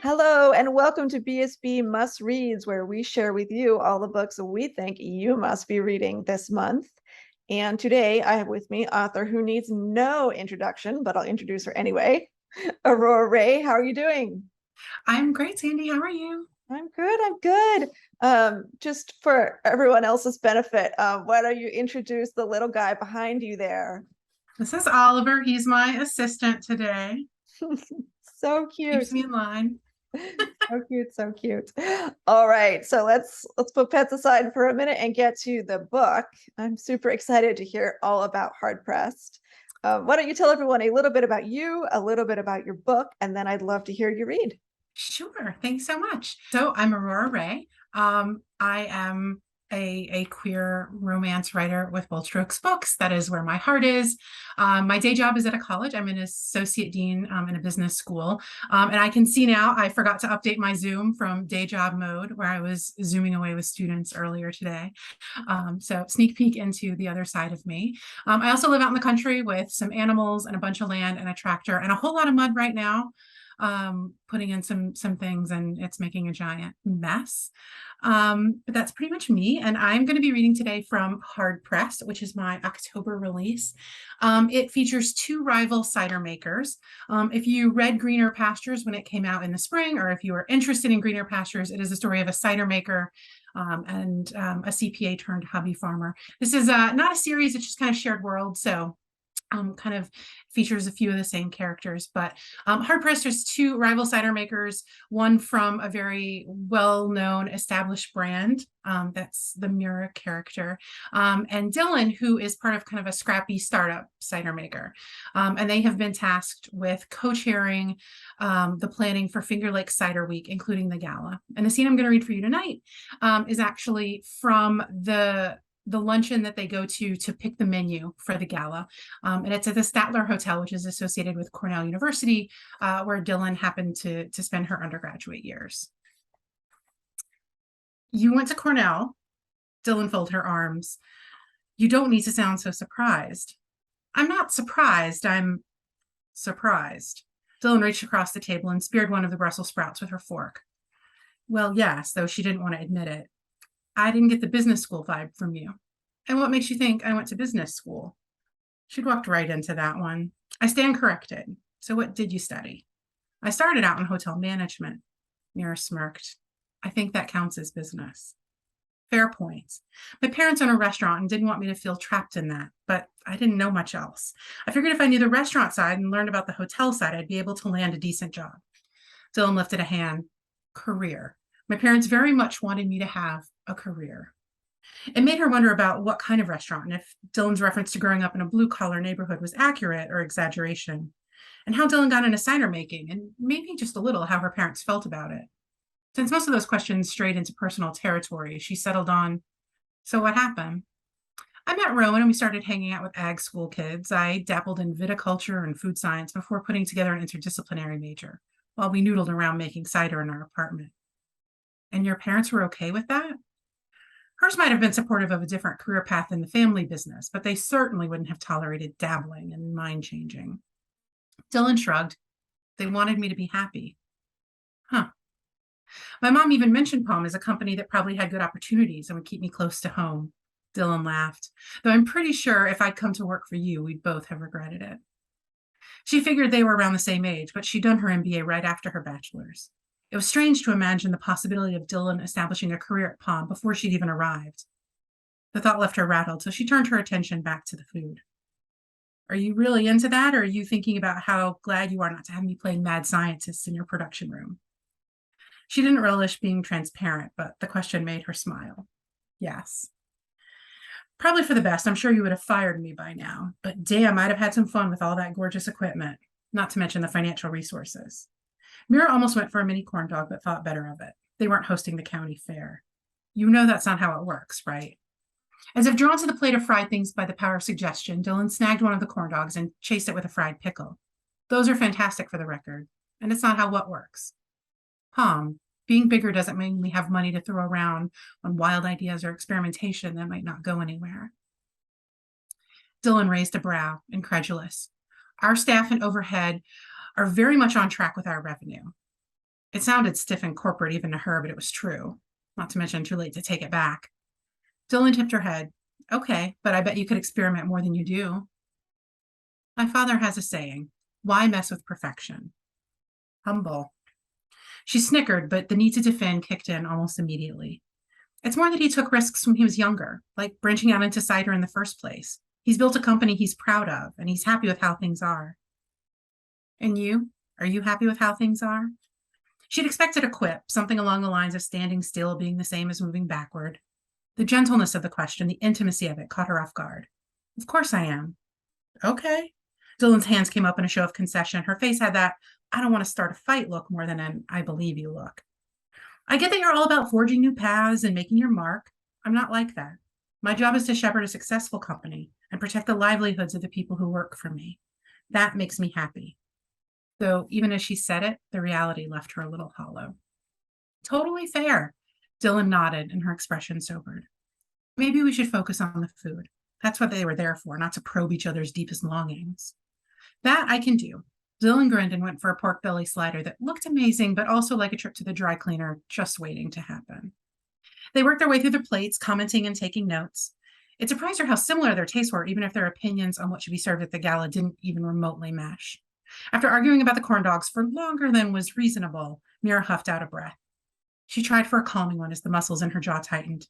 Hello, and welcome to BSB Must Reads, where we share with you all the books we think you must be reading this month. And today I have with me author who needs no introduction, but I'll introduce her anyway. Aurora Rey, how are you doing? I'm great, Sandy. How are you? I'm good, I'm good. Just for everyone else's benefit, why don't you introduce the little guy behind you there? This is Oliver. He's my assistant today. So cute. Keeps me in line. So cute, so cute. All right, so let's put pets aside for a minute and get to the book. I'm super excited to hear all about Hard Pressed. Why don't you tell everyone a little bit about you, a little bit about your book, and then I'd love to hear you read. Sure. Thanks so much. So I'm Aurora Rey. I am a queer romance writer with Bold Strokes Books. That is where my heart is. My day job is at a college. I'm an associate dean in a business school. And I can see now I forgot to update my Zoom from day job mode where I was Zooming away with students earlier today. So sneak peek into the other side of me. I also live out in the country with some animals and a bunch of land and a tractor and a whole lot of mud right now, putting in some things, and it's making a giant mess. But that's pretty much me. And I'm going to be reading today from Hard Pressed, which is my October release. It features two rival cider makers. If you read Greener Pastures when it came out in the spring, or if you are interested in Greener Pastures, it is the story of a cider maker and a CPA turned hobby farmer. This is not a series, it's just kind of shared world. So kind of features a few of the same characters, but Hard Pressed, there's two rival cider makers, one from a very well-known established brand, that's the Mira character, and Dylan, who is part of kind of a scrappy startup cider maker. And they have been tasked with co-chairing the planning for Finger Lakes Cider Week, including the gala. And the scene I'm going to read for you tonight is actually from the luncheon that they go to pick the menu for the gala. And it's at the Statler Hotel, which is associated with Cornell University, where Dylan happened to spend her undergraduate years. You went to Cornell. Dylan folded her arms. You don't need to sound so surprised. I'm not surprised. I'm surprised. Dylan reached across the table and speared one of the Brussels sprouts with her fork. Well, yes, though she didn't want to admit it. I didn't get the business school vibe from you. And what makes you think I went to business school? She'd walked right into that one. I stand corrected. So what did you study? I started out in hotel management. Mira smirked. I think that counts as business. Fair point. My parents own a restaurant and didn't want me to feel trapped in that, but I didn't know much else. I figured if I knew the restaurant side and learned about the hotel side, I'd be able to land a decent job. Dylan lifted a hand. Career. My parents very much wanted me to have a career. It made her wonder about what kind of restaurant and if Dylan's reference to growing up in a blue-collar neighborhood was accurate or exaggeration, and how Dylan got into cider making, and maybe just a little how her parents felt about it. Since most of those questions strayed into personal territory, she settled on, so what happened? I met Rowan and we started hanging out with ag school kids. I dabbled in viticulture and food science before putting together an interdisciplinary major, while we noodled around making cider in our apartment. And your parents were okay with that? Hers might have been supportive of a different career path in the family business, but they certainly wouldn't have tolerated dabbling and mind changing. Dylan shrugged. They wanted me to be happy. Huh. My mom even mentioned Palm as a company that probably had good opportunities and would keep me close to home. Dylan laughed, though I'm pretty sure if I'd come to work for you, we'd both have regretted it. She figured they were around the same age, but she'd done her MBA right after her bachelor's. It was strange to imagine the possibility of Dylan establishing a career at Palm before she'd even arrived. The thought left her rattled, so she turned her attention back to the food. Are you really into that, or are you thinking about how glad you are not to have me playing mad scientist in your production room? She didn't relish being transparent, but the question made her smile. Yes. Probably for the best. I'm sure you would have fired me by now, but damn, I'd have had some fun with all that gorgeous equipment, not to mention the financial resources. Mira almost went for a mini corn dog, but thought better of it. They weren't hosting the county fair. You know that's not how it works, right? As if drawn to the plate of fried things by the power of suggestion, Dylan snagged one of the corn dogs and chased it with a fried pickle. Those are fantastic for the record, and it's not how what works. Palm, being bigger doesn't mean we have money to throw around on wild ideas or experimentation that might not go anywhere. Dylan raised a brow, incredulous. Our staff and overhead are very much on track with our revenue. It sounded stiff and corporate even to her, but it was true. Not to mention too late to take it back. Dylan tipped her head. Okay, but I bet you could experiment more than you do. My father has a saying, why mess with perfection? Humble. She snickered, but the need to defend kicked in almost immediately. It's more that he took risks when he was younger, like branching out into cider in the first place. He's built a company he's proud of, and he's happy with how things are. And you? Are you happy with how things are? She'd expected a quip, something along the lines of standing still being the same as moving backward. The gentleness of the question, the intimacy of it, caught her off guard. Of course I am. Okay. Dylan's hands came up in a show of concession. Her face had that, I don't want to start a fight look more than an I believe you look. I get that you're all about forging new paths and making your mark. I'm not like that. My job is to shepherd a successful company and protect the livelihoods of the people who work for me. That makes me happy. Though even as she said it, the reality left her a little hollow. Totally fair. Dylan nodded and her expression sobered. Maybe we should focus on the food. That's what they were there for, not to probe each other's deepest longings. That I can do. Dylan grinned and went for a pork belly slider that looked amazing, but also like a trip to the dry cleaner just waiting to happen. They worked their way through their plates, commenting and taking notes. It surprised her how similar their tastes were, even if their opinions on what should be served at the gala didn't even remotely mesh. After arguing about the corn dogs for longer than was reasonable, Mira huffed out a breath. She tried for a calming one as the muscles in her jaw tightened.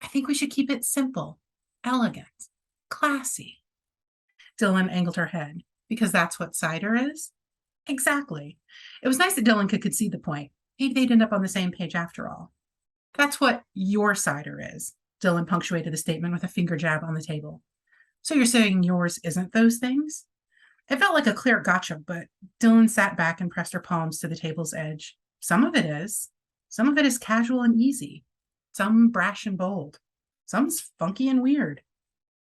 I think we should keep it simple, elegant, classy. Dylan angled her head. Because that's what cider is? Exactly. It was nice that Dylan could concede the point. Maybe they'd end up on the same page after all. That's what your cider is, Dylan punctuated the statement with a finger jab on the table. So you're saying yours isn't those things? It felt like a clear gotcha, but Dylan sat back and pressed her palms to the table's edge. Some of it is. Some of it is casual and easy. Some brash and bold. Some's funky and weird.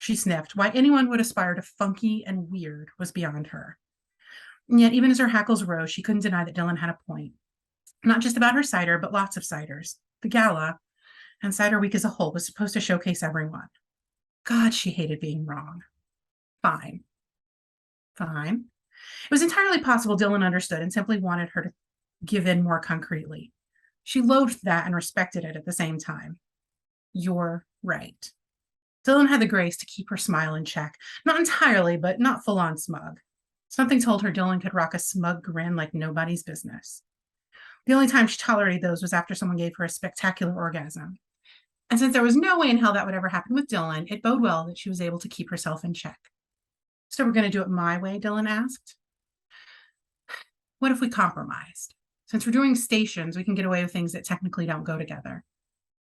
She sniffed. Why anyone would aspire to funky and weird was beyond her. And yet, even as her hackles rose, she couldn't deny that Dylan had a point. Not just about her cider, but lots of ciders. The gala, and Cider Week as a whole, was supposed to showcase everyone. God, she hated being wrong. Fine. Fine. It was entirely possible Dylan understood and simply wanted her to give in more concretely. She loathed that and respected it at the same time. You're right. Dylan had the grace to keep her smile in check. Not entirely, but not full-on smug. Something told her Dylan could rock a smug grin like nobody's business. The only time she tolerated those was after someone gave her a spectacular orgasm. And since there was no way in hell that would ever happen with Dylan, it bode well that she was able to keep herself in check. So we're going to do it my way, Dylan asked. What if we compromised? Since we're doing stations, we can get away with things that technically don't go together.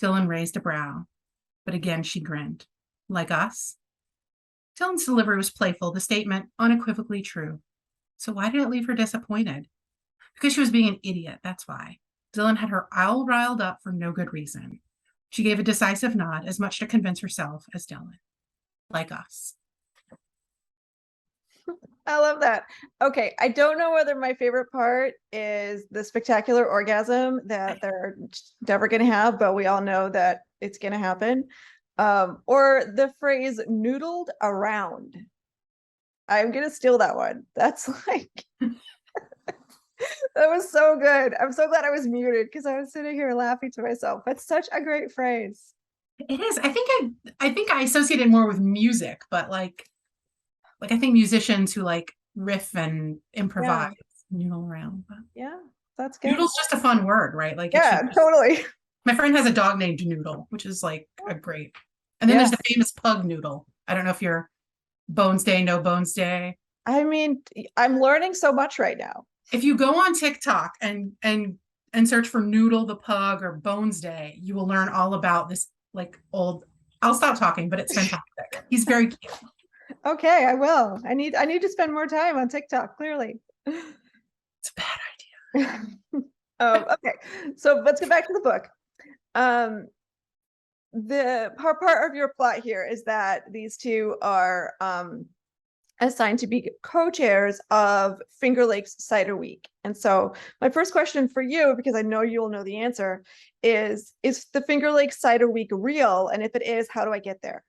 Dylan raised a brow, but again she grinned. Like us? Dylan's delivery was playful, the statement unequivocally true. So why did it leave her disappointed? Because she was being an idiot, that's why. Dylan had her all riled up for no good reason. She gave a decisive nod, as much to convince herself as Dylan. Like us. I love that. Okay, I don't know whether my favorite part is the spectacular orgasm that they're never going to have, but we all know that it's going to happen. Or the phrase noodled around. I'm going to steal that one. That's like, that was so good. I'm so glad I was muted because I was sitting here laughing to myself. That's such a great phrase. It is. I think I associate it more with music, but like I think musicians who like riff and improvise noodle around. But yeah, that's good. Noodle's just a fun word, right? Like totally. My friend has a dog named Noodle, which is like a great. And then there's the famous pug Noodle. I don't know if you're Bones Day, No Bones Day. I mean, I'm learning so much right now. If you go on TikTok and search for Noodle the pug or Bones Day, you will learn all about this like old. I'll stop talking, but it's fantastic. He's very cute. Okay, I will. I need to spend more time on TikTok, clearly. It's a bad idea. Okay, so let's get back to the book. The part of your plot here is that these two are assigned to be co-chairs of Finger Lakes Cider Week. And so my first question for you, because I know you'll know the answer, is the Finger Lakes Cider Week real? And if it is, how do I get there?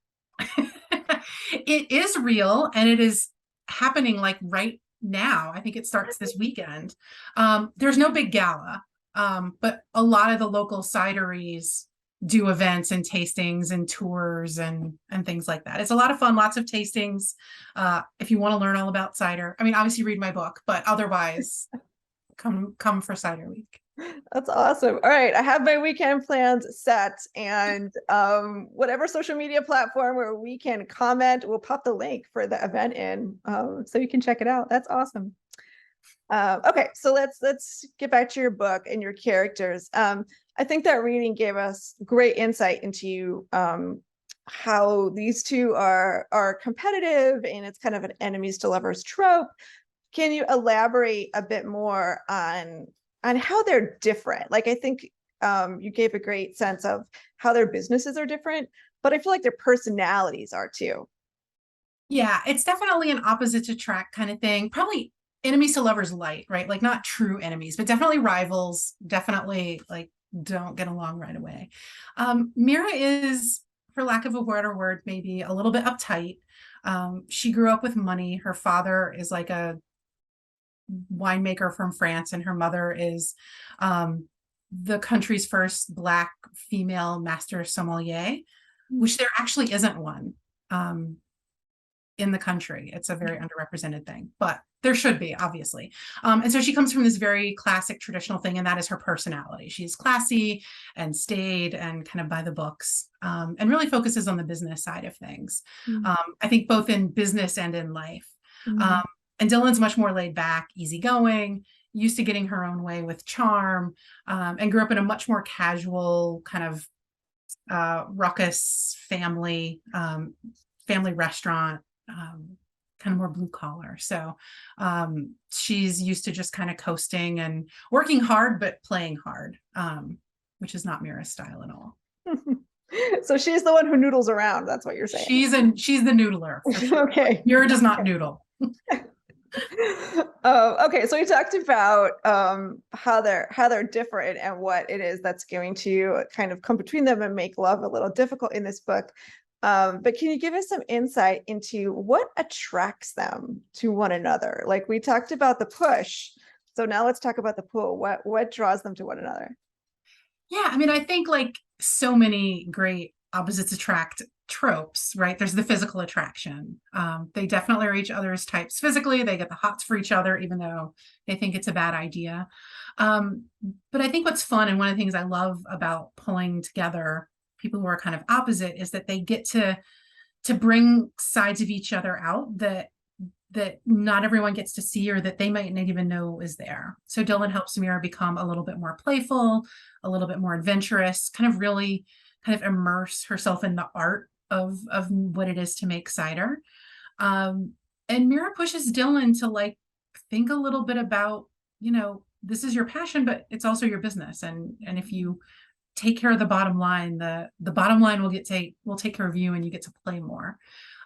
It is real, and it is happening like right now. I think it starts this weekend. There's no big gala. But a lot of the local cideries do events and tastings and tours and things like that. It's a lot of fun, lots of tastings. If you want to learn all about cider, I mean, obviously read my book, but otherwise come for cider week. That's awesome. All right, I have my weekend plans set, and whatever social media platform where we can comment, we'll pop the link for the event in, so you can check it out. That's awesome. Okay, so let's get back to your book and your characters. I think that reading gave us great insight into how these two are competitive, and it's kind of an enemies to lovers trope. Can you elaborate a bit more on how they're different? Like, I think you gave a great sense of how their businesses are different, but I feel like their personalities are too. Yeah, it's definitely an opposites attract kind of thing. Probably enemies to lovers light, right? Like not true enemies, but definitely rivals, definitely like don't get along right away. Mira is, for lack of a better word, maybe a little bit uptight. She grew up with money. Her father is like a winemaker from France, and her mother is the country's first Black female master sommelier, which there actually isn't one in the country. It's a very underrepresented thing, but there should be, obviously. And so she comes from this very classic traditional thing, and that is her personality. She's classy and staid and kind of by the books, and really focuses on the business side of things. I think both in business and in life. And Dylan's much more laid back, easygoing, used to getting her own way with charm, and grew up in a much more casual kind of ruckus family restaurant, kind of more blue collar. So she's used to just kind of coasting and working hard, but playing hard, which is not Mira's style at all. So she's the one who noodles around. That's what you're saying. She's the noodler. For sure. Okay. Mira does not noodle. Okay, so we talked about how they're different and what it is that's going to kind of come between them and make love a little difficult in this book. But can you give us some insight into what attracts them to one another? Like, we talked about the push, so now let's talk about the pull. What draws them to one another? Yeah, I mean, I think like so many great opposites attract tropes, right? There's the physical attraction. They definitely are each other's types physically. They get the hots for each other, even though they think it's a bad idea. But I think what's fun, and one of the things I love about pulling together people who are kind of opposite, is that they get to bring sides of each other out that not everyone gets to see, or that they might not even know is there. So Dylan helps Mira become a little bit more playful, a little bit more adventurous, kind of really kind of immerse herself in the art of what it is to make cider. And Mira pushes Dylan to like think a little bit about, this is your passion, but it's also your business. And if you take care of the bottom line, the bottom line will take care of you, and you get to play more.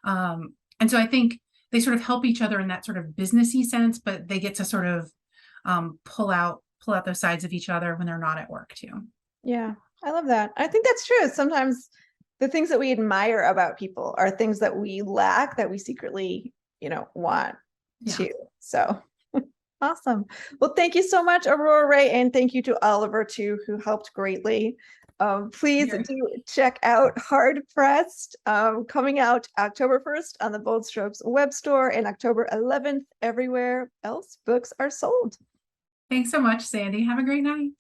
And so I think they sort of help each other in that sort of businessy sense, but they get to sort of pull out those sides of each other when they're not at work too. Yeah, I love that. I think that's true. Sometimes the things that we admire about people are things that we lack, that we secretly, want to. So awesome. Well, thank you so much, Aurora Rey, and thank you to Oliver too, who helped greatly. Please do check out Hard Pressed, coming out October 1st on the Bold Strokes web store, and October 11th everywhere else books are sold. Thanks so much, Sandy. Have a great night.